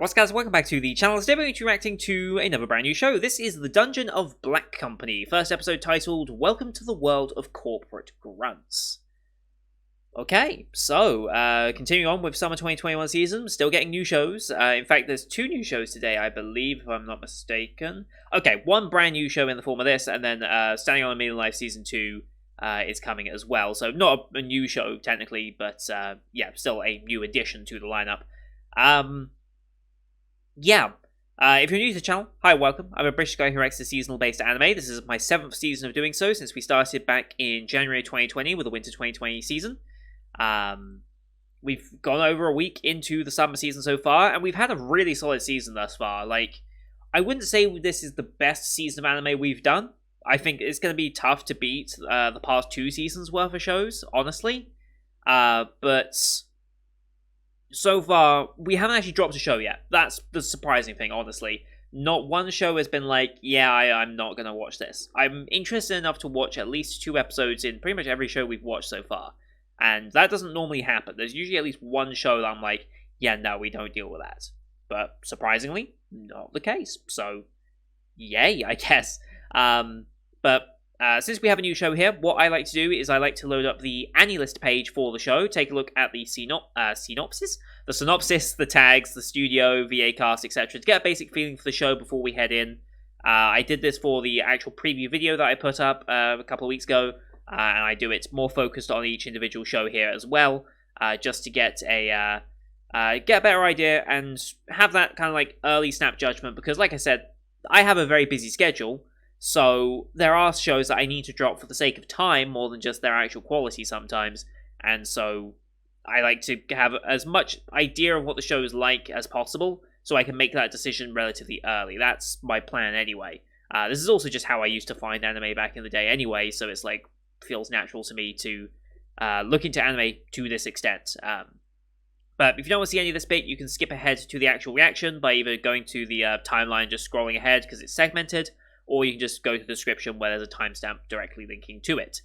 What's guys, welcome back to the channel. Today we're going to be reacting to another brand new show. This is the Dungeon of Black Company. First episode titled, Welcome to the World of Corporate Grunts. Okay, so, continuing on with Summer 2021 season, still getting new shows. In fact, there's 2 new shows today, I believe, if I'm not mistaken. Okay, 1 brand new show in the form of this, and then Standing on a Million Life Season 2 is coming as well. So not a new show, technically, but yeah, still a new addition to the lineup. If you're new to the channel, hi, welcome. I'm a British guy who reacts to seasonal-based anime. This is my 7th season of doing so since we started back in January 2020 with the Winter 2020 season. We've gone over a week into the summer season so far, and we've had a really solid season thus far. Like, I wouldn't say this is the best season of anime we've done. I think it's going to be tough to beat the past 2 seasons worth of shows, honestly. But so far, we haven't actually dropped a show yet. That's the surprising thing, honestly. Not one show has been like, yeah, I'm not going to watch this. I'm interested enough to watch at least 2 episodes in pretty much every show we've watched so far. And that doesn't normally happen. There's usually at least one show that I'm like, yeah, no, we don't deal with that. But surprisingly, not the case. So, yay, I guess. Since we have a new show here, what I like to do is I like to load up the AniList page for the show, take a look at the synopsis, the tags, the studio, VA cast, etc., to get a basic feeling for the show before we head in. I did this for the actual preview video that I put up a couple of weeks ago, and I do it more focused on each individual show here as well, just to get a better idea and have that kind of like early snap judgment, because like I said, I have a very busy schedule. So there are shows that I need to drop for the sake of time more than just their actual quality sometimes. And so I like to have as much idea of what the show is like as possible so I can make that decision relatively early. That's my plan anyway. This is also just how I used to find anime back in the day anyway, so it's like feels natural to me to look into anime to this extent. But if you don't want to see any of this bit, you can skip ahead to the actual reaction by either going to the timeline, just scrolling ahead because it's segmented, or you can just go to the description where there's a timestamp directly linking to it.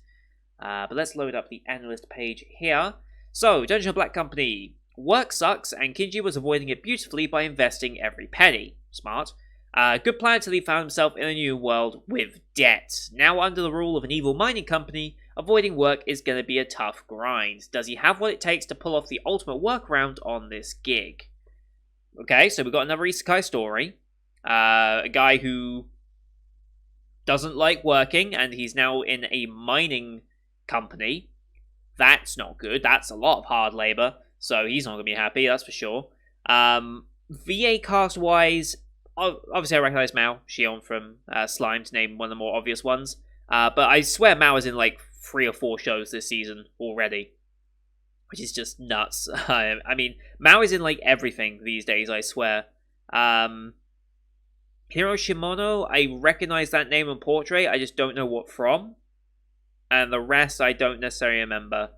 But let's load up the analyst page here. So, Dungeon of Black Company. Work sucks, and Kinji was avoiding it beautifully by investing every penny. Smart. Good plan till he found himself in a new world with debt. Now under the rule of an evil mining company, avoiding work is going to be a tough grind. Does he have what it takes to pull off the ultimate workaround on this gig? Okay, so we've got another isekai story. A guy who doesn't like working, and he's now in a mining company. That's not good. That's a lot of hard labor, so he's not going to be happy, that's for sure. VA cast-wise, obviously I recognize Mao Shion from Slime, to name one of the more obvious ones. But I swear Mao is in like 3 or 4 shows this season already, which is just nuts. I mean, Mao is in like everything these days, I swear. Hiro Shimono, I recognize that name and portrait, I just don't know what from. And the rest I don't necessarily remember.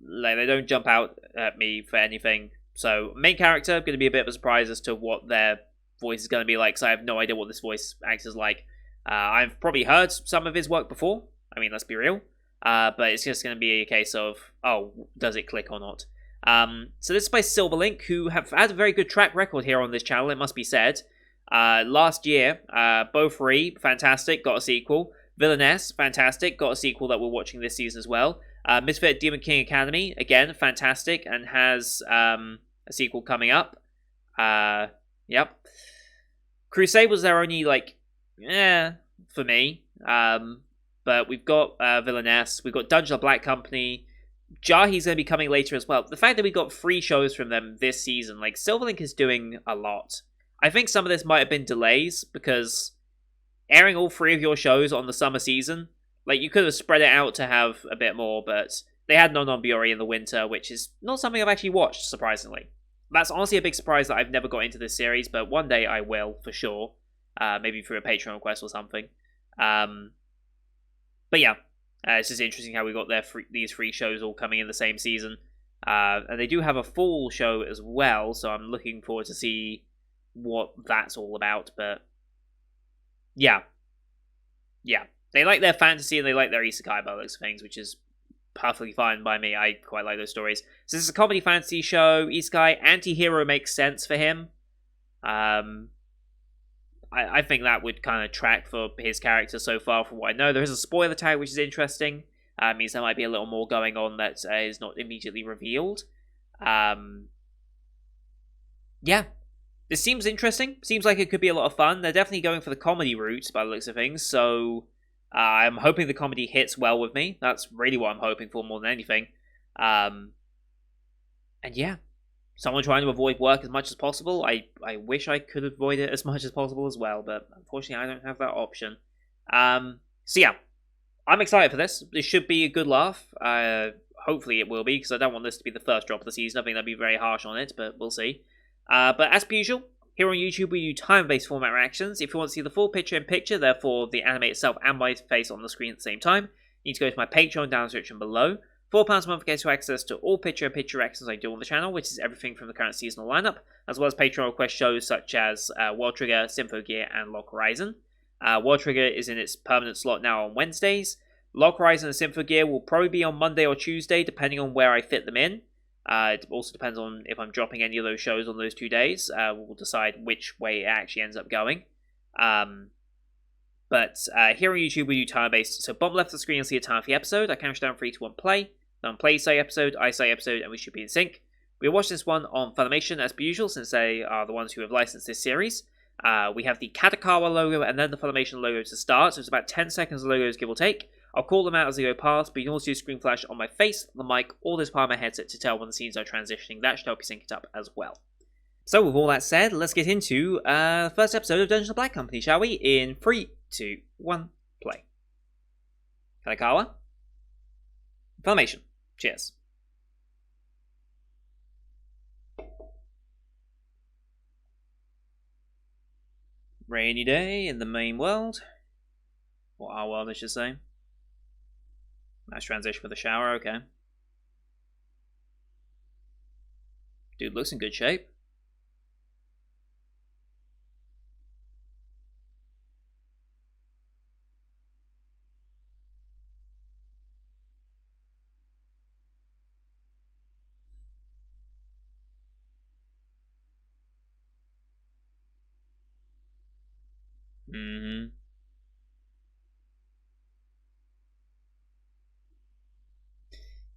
Like, they don't jump out at me for anything. So, main character, going to be a bit of a surprise as to what their voice is going to be like, because I have no idea what this voice actor's like. I've probably heard some of his work before. I mean, let's be real. But it's just going to be a case of, oh, does it click or not? So this is by Silverlink, who have had a very good track record here on this channel, it must be said. Last year, Beaufree, fantastic, got a sequel. Villainess, fantastic, got a sequel that we're watching this season as well. Misfit Demon King Academy, again, fantastic, and has a sequel coming up. Yep. Crusade was their only, like, for me. But we've got Villainess, we've got Dungeon of Black Company. Jahi's going to be coming later as well. The fact that we got 3 shows from them this season, like, Silverlink is doing a lot. I think some of this might have been delays, because airing all 3 of your shows on the summer season, like, you could have spread it out to have a bit more, but they had Non Biori in the winter, which is not something I've actually watched, surprisingly. That's honestly a big surprise that I've never got into this series, but one day I will, for sure. Maybe through a Patreon request or something. But yeah, it's just interesting how we got these 3 shows all coming in the same season. And they do have a full show as well, so I'm looking forward to see what that's all about, but yeah, they like their fantasy and they like their isekai by those things, which is perfectly fine by me. I quite like those stories. So this is a comedy fantasy show. Isekai, anti-hero makes sense for him. Um, I think that would kind of track for his character so far from what I know. There is a spoiler tag, which is interesting. Means there might be a little more going on that is not immediately revealed. Um, yeah, this seems interesting. Seems like it could be a lot of fun. They're definitely going for the comedy route by the looks of things, so I'm hoping the comedy hits well with me. That's really what I'm hoping for more than anything. And yeah, someone trying to avoid work as much as possible. I wish I could avoid it as much as possible as well, but unfortunately I don't have that option. So yeah, I'm excited for this. This should be a good laugh. Hopefully it will be, because I don't want this to be the first drop of the season. I think that'd be very harsh on it, but we'll see. But as per usual, here on YouTube we do time-based format reactions. If you want to see the full picture-in-picture, therefore the anime itself and my face on the screen at the same time, you need to go to my Patreon down in the description below. £4 a month gets you access to all picture-in-picture reactions I do on the channel, which is everything from the current seasonal lineup, as well as Patreon request shows such as World Trigger, Symphogear, and Lock Horizon. World Trigger is in its permanent slot now on Wednesdays. Lock Horizon and Symphogear will probably be on Monday or Tuesday, depending on where I fit them in. It also depends on if I'm dropping any of those shows on those 2 days. We'll decide which way it actually ends up going. But here on YouTube, we do time-based. So bottom left of the screen, you'll see a time for the episode. I count down 3, 2, 1, play. Then play say episode, I say episode, and we should be in sync. We'll watch this one on Funimation as per usual, since they are the ones who have licensed this series. We have the Katakawa logo and then the Funimation logo to start. So it's about 10 seconds of logos, give or take. I'll call them out as they go past, but you can also do screen flash on my face, the mic, or this part of my headset to tell when the scenes are transitioning. That should help you sync it up as well. So with all that said, let's get into the first episode of Dungeon Black Company, shall we? In 3, 2, 1, play. Katakawa. Funimation. Cheers. Rainy day in the main world. Or our world, I should say. Nice transition with the shower, okay. Dude looks in good shape. Mm-hmm.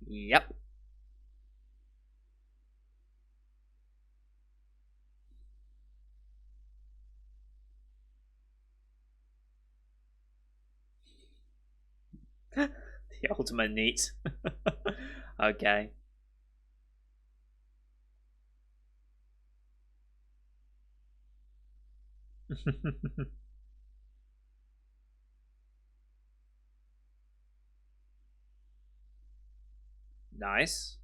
Yep. The ultimate neat. Okay. Nice.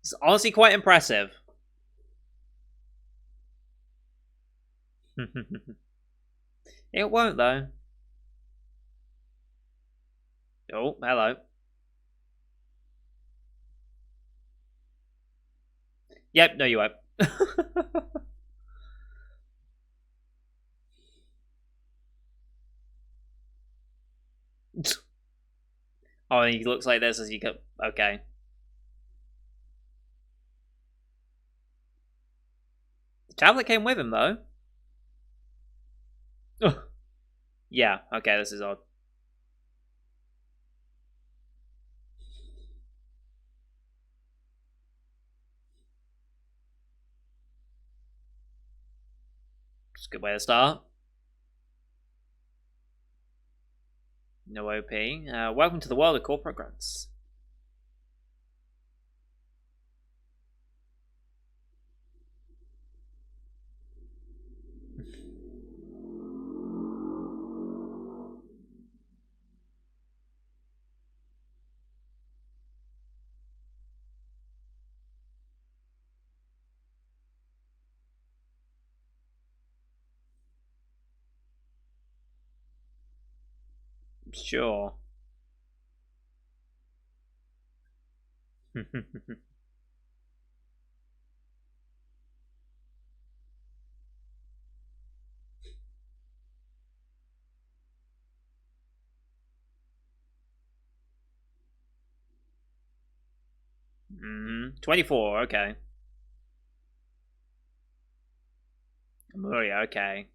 It's honestly quite impressive. It won't, though. Oh, hello. Yep, no, you won't. Oh, he looks like this as you go. Okay. The tablet came with him, though. Yeah, okay, this is odd. It's a good way to start. No OP. Welcome to the world of corporate grunts. Sure. 24, okay. Muria, okay.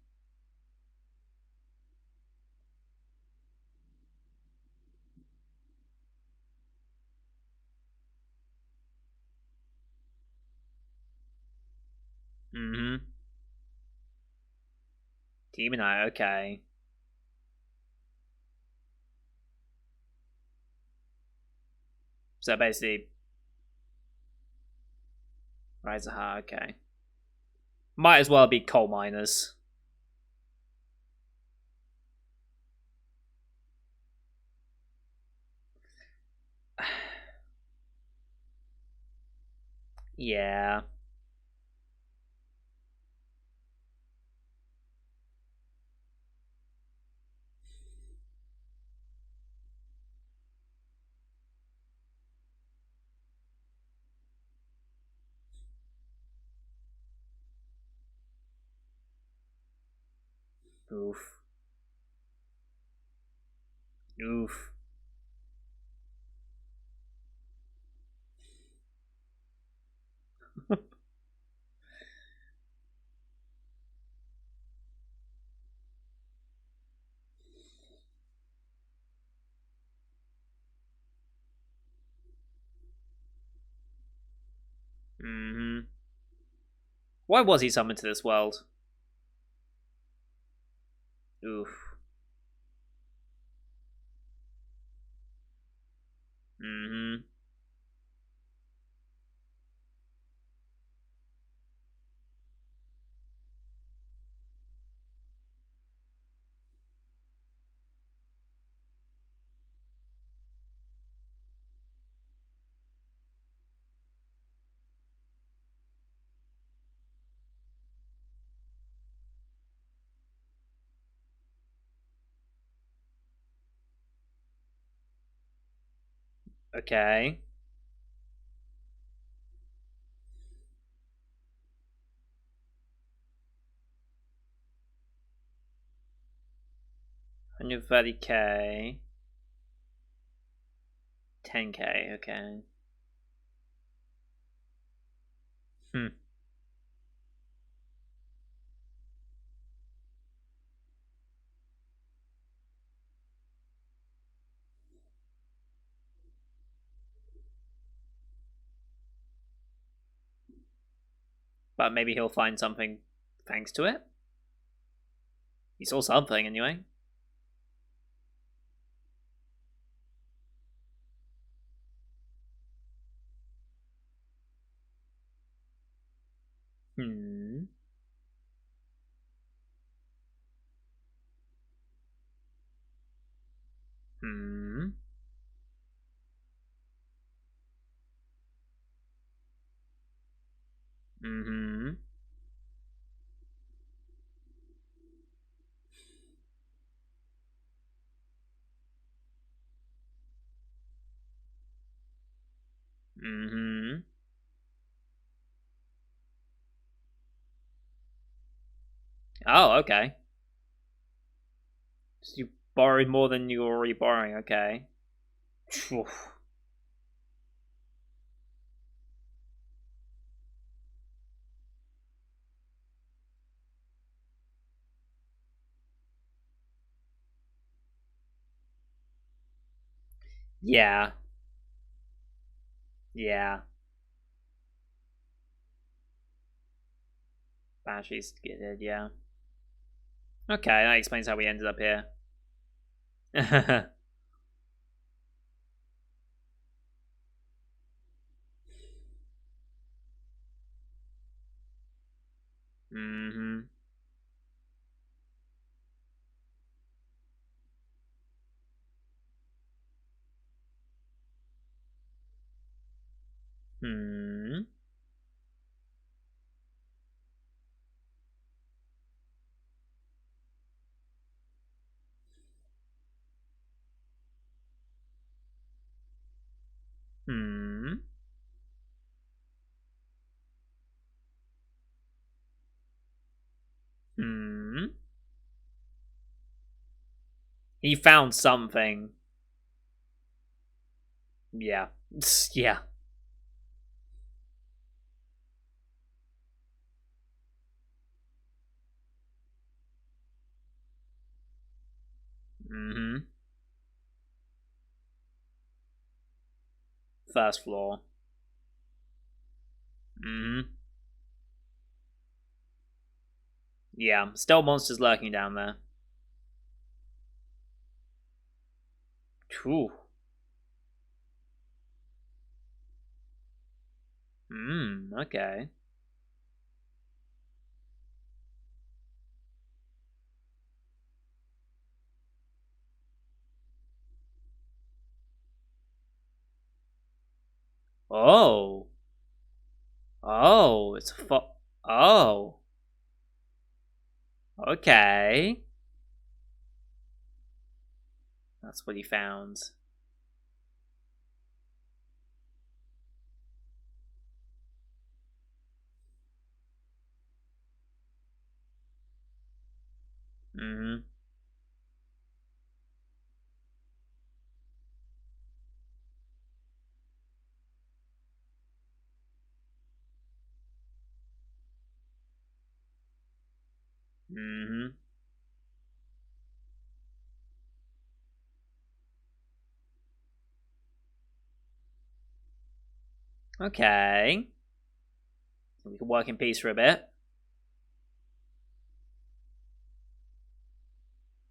Mm-hmm. Team and I, okay. So basically, Rizaha, okay. Might as well be coal miners. Yeah. Oof. Oof. Mm-hmm. Why was he summoned to this world? Oof. Mm-hmm. Okay. $130K. 10K, okay. Hmm. But maybe he'll find something thanks to it. He saw something anyway. Hmm. Hmm. Mm-hmm. Mm-hmm. Oh, okay. So you borrowed more than you were already borrowing, okay. Oof. Yeah. Yeah. Banshee's good, yeah. Okay, that explains how we ended up here. Mm-hmm. Hmm. Hmm. Hmm. He found something. Yeah. Yeah. first floor. Yeah, still monsters lurking down there. Whew. Okay. Oh. Oh, it's a Oh. Okay. That's what he found. Mm-hmm. Mm-hmm. Okay. We can work in peace for a bit.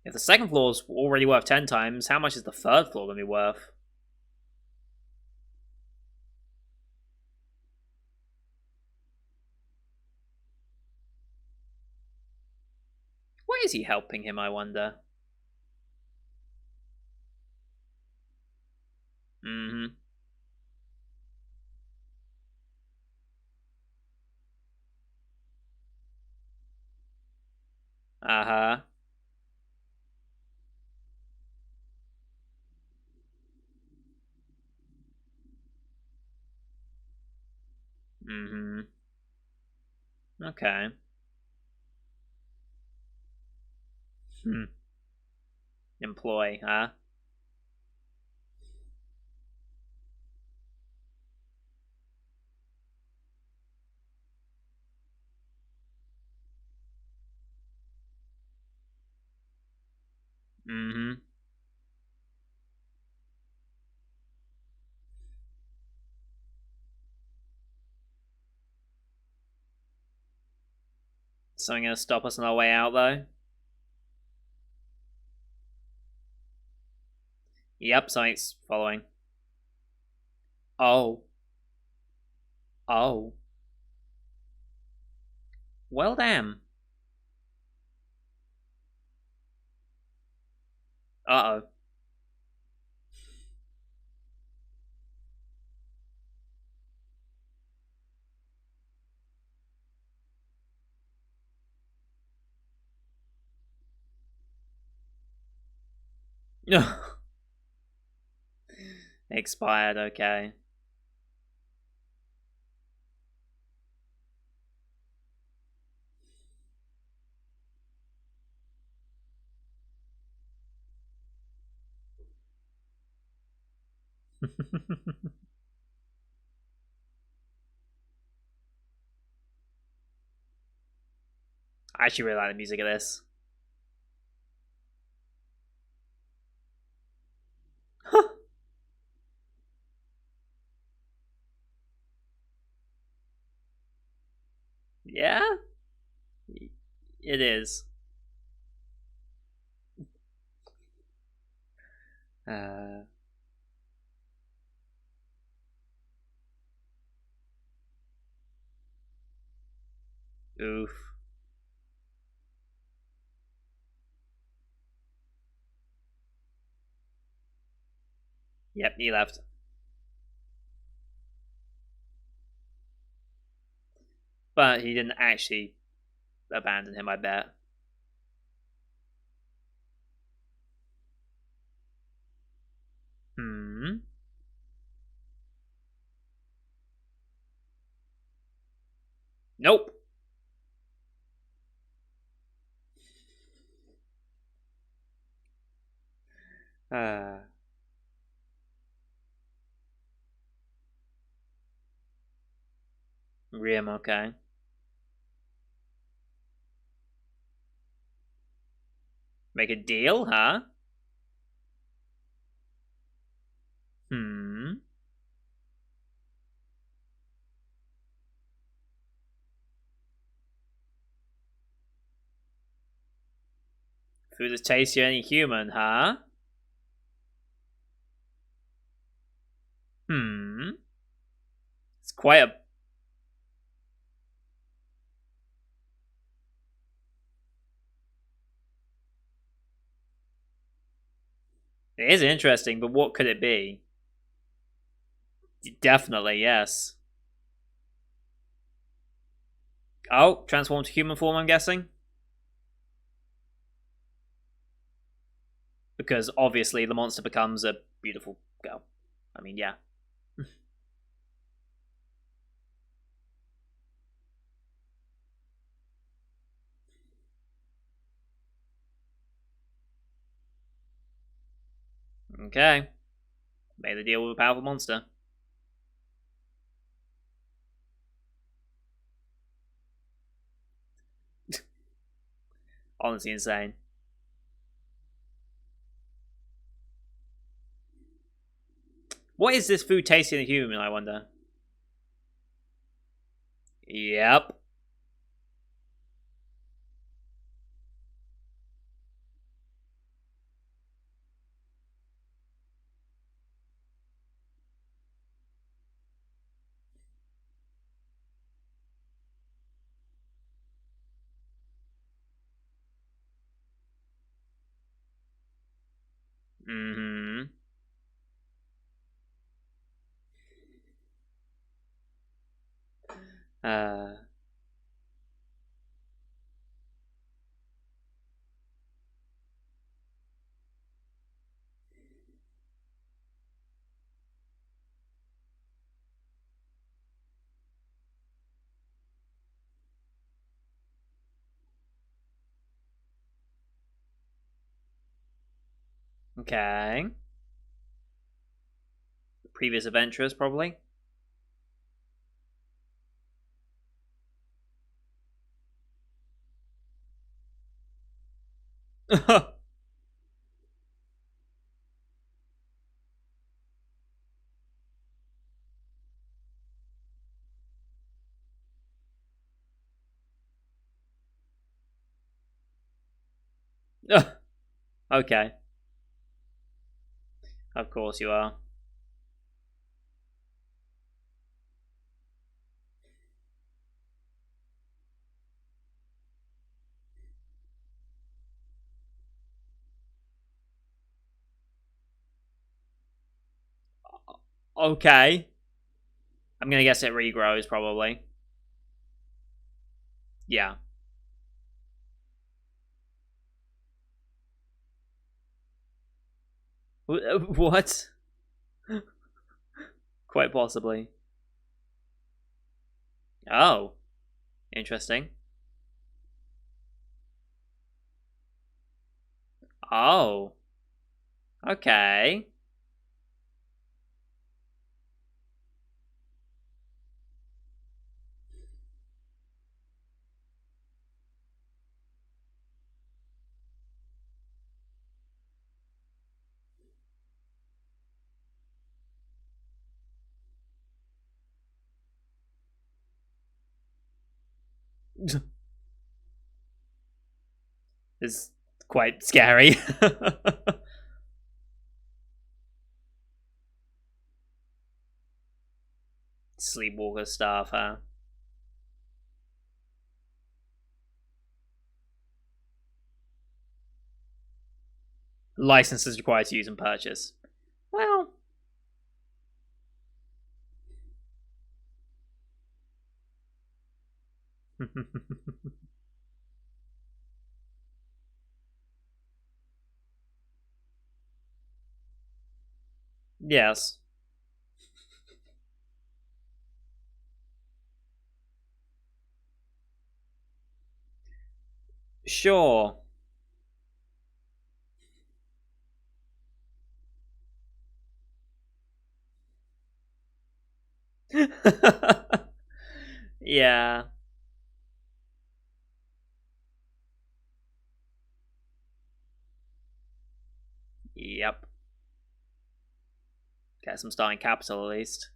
If the second floor's already worth 10 times, how much is the third floor going to be worth? Why is he helping him, I wonder? Mm-hmm. Uh-huh. Mm-hmm. Okay. Hmm. Employ, huh? Mm-hmm. Something gonna stop us on our way out, though? Yep, something's following. Oh. Oh. Well, damn. Uh-oh. Expired, okay. I actually really like the music of this. Yeah? It is. Uh, oof. Yep, he left. But he didn't actually abandon him, I bet. Hmm. Nope. Uh, Riem, okay. Make a deal, huh? Hmm. Food that's tastier than human, huh? Hmm. It's quite a. It is interesting, but what could it be? Definitely, yes. Oh, transformed to human form, I'm guessing? Because obviously the monster becomes a beautiful girl. I mean, yeah. Okay. Made a deal with a powerful monster. Honestly insane. What is this food tasting a human, I wonder? Yep. Mm-hmm. Uh, okay. Previous adventurers, probably. Okay. Of course you are. Okay. I'm gonna guess it regrows, probably. Yeah. What? Quite possibly. Oh. Interesting. Oh. Okay. It's quite scary. Sleepwalker stuff, huh? Licenses required to use and purchase. Well. Yes. Sure. Yeah. Yep. Get some starting capital at least.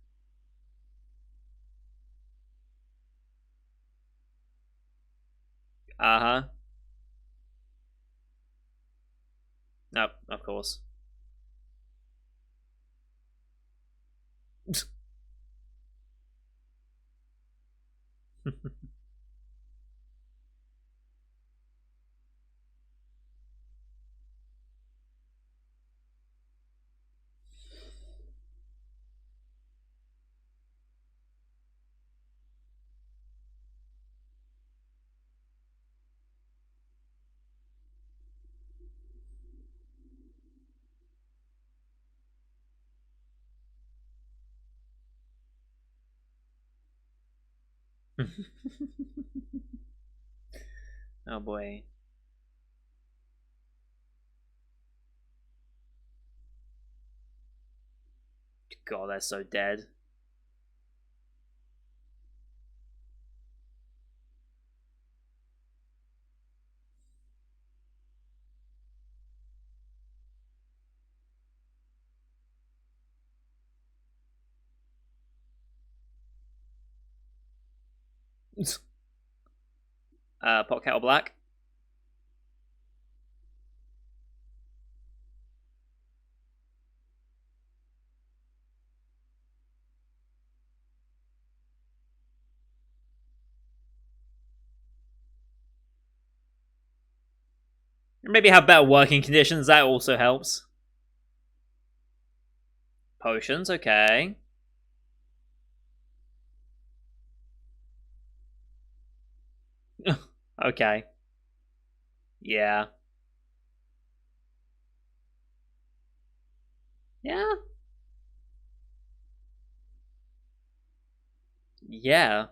Uh huh. No, of course. Oh boy. God, they're so dead. Pot kettle black. Maybe have better working conditions. That also helps. Potions, okay. Okay. Yeah. Yeah. Yeah.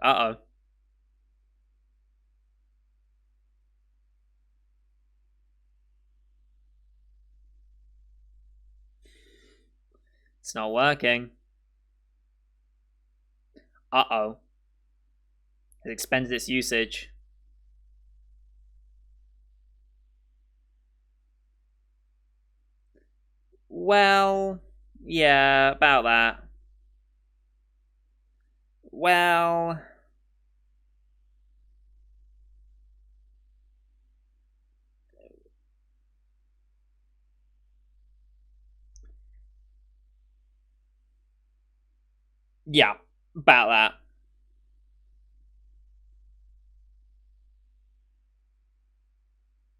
Uh oh. It's not working. Uh oh. It expended its usage. Well, yeah, about that. Well, yeah, about that.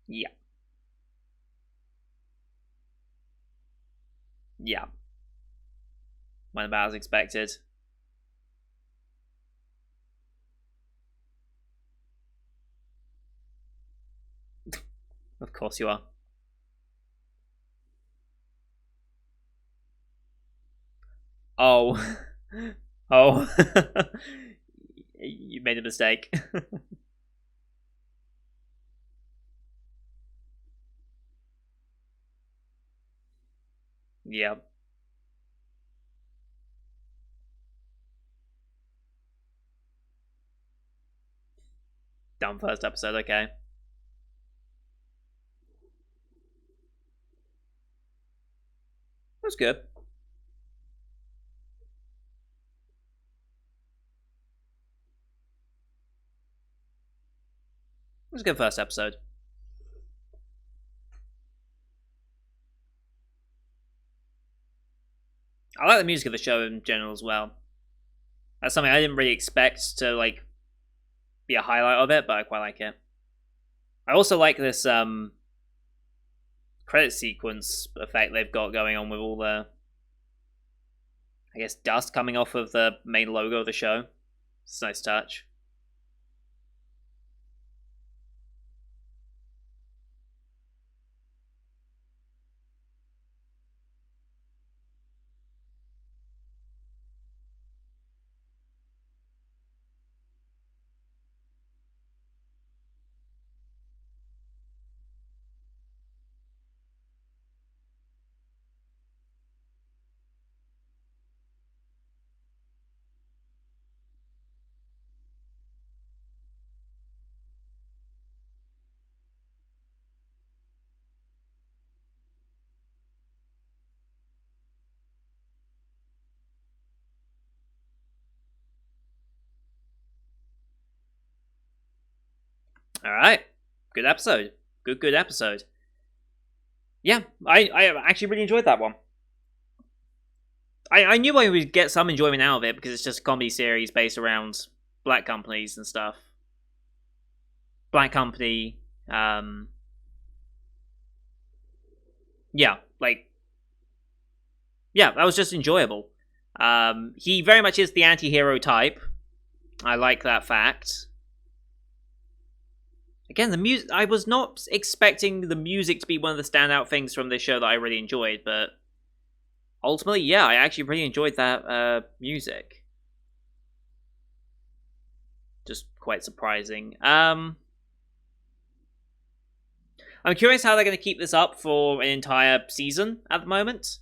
Yeah, yeah. Went about as expected. Of course you are. Oh. Oh. You made a mistake. Yeah. Done first episode, okay. It was good. It was a good first episode. I like the music of the show in general as well. That's something I didn't really expect to like be a highlight of it, but I quite like it. I also like this credit sequence effect they've got going on with all the, I guess, dust coming off of the main logo of the show. It's a nice touch. Alright. Good episode. Good episode. Yeah, I actually really enjoyed that one. I knew I would get some enjoyment out of it because it's just a comedy series based around black companies and stuff. Black Company, yeah, like, yeah, that was just enjoyable. He very much is the anti-hero type. I like that fact. Again, the music, I was not expecting the music to be one of the standout things from this show that I really enjoyed, but ultimately, yeah, I actually really enjoyed that music. Just quite surprising. I'm curious how they're going to keep this up for an entire season at the moment.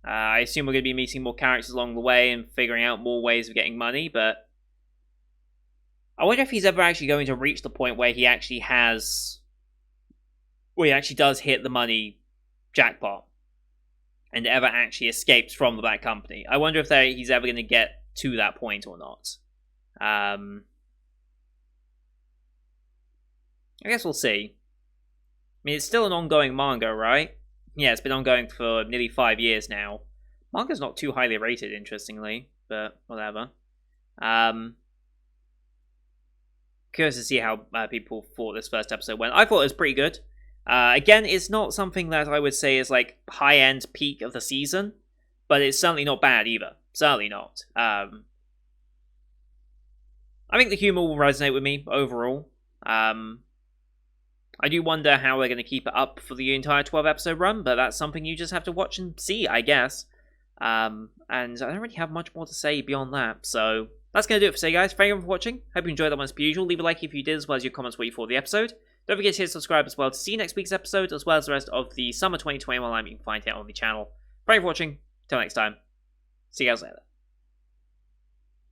I assume we're going to be meeting more characters along the way and figuring out more ways of getting money, but I wonder if he's ever actually going to reach the point where he actually does hit the money jackpot and ever actually escapes from the Black Company. I wonder if he's ever going to get to that point or not. I guess we'll see. I mean, it's still an ongoing manga, right? Yeah, it's been ongoing for nearly 5 years now. Manga's not too highly rated, interestingly, but whatever. Curious to see how people thought this first episode went. I thought it was pretty good. Again, it's not something that I would say is like high-end peak of the season, but it's certainly not bad either. Certainly not. I think the humor will resonate with me overall. I do wonder how they're going to keep it up for the entire 12-episode run, but that's something you just have to watch and see, I guess. And I don't really have much more to say beyond that, so that's going to do it for today, guys. Thank you for watching. Hope you enjoyed that one as per usual. Leave a like if you did, as well as your comments what you thought of the episode. Don't forget to hit subscribe as well to see next week's episode, as well as the rest of the summer 2021 line you can find here on the channel. Thank you for watching. Till next time. See you guys later.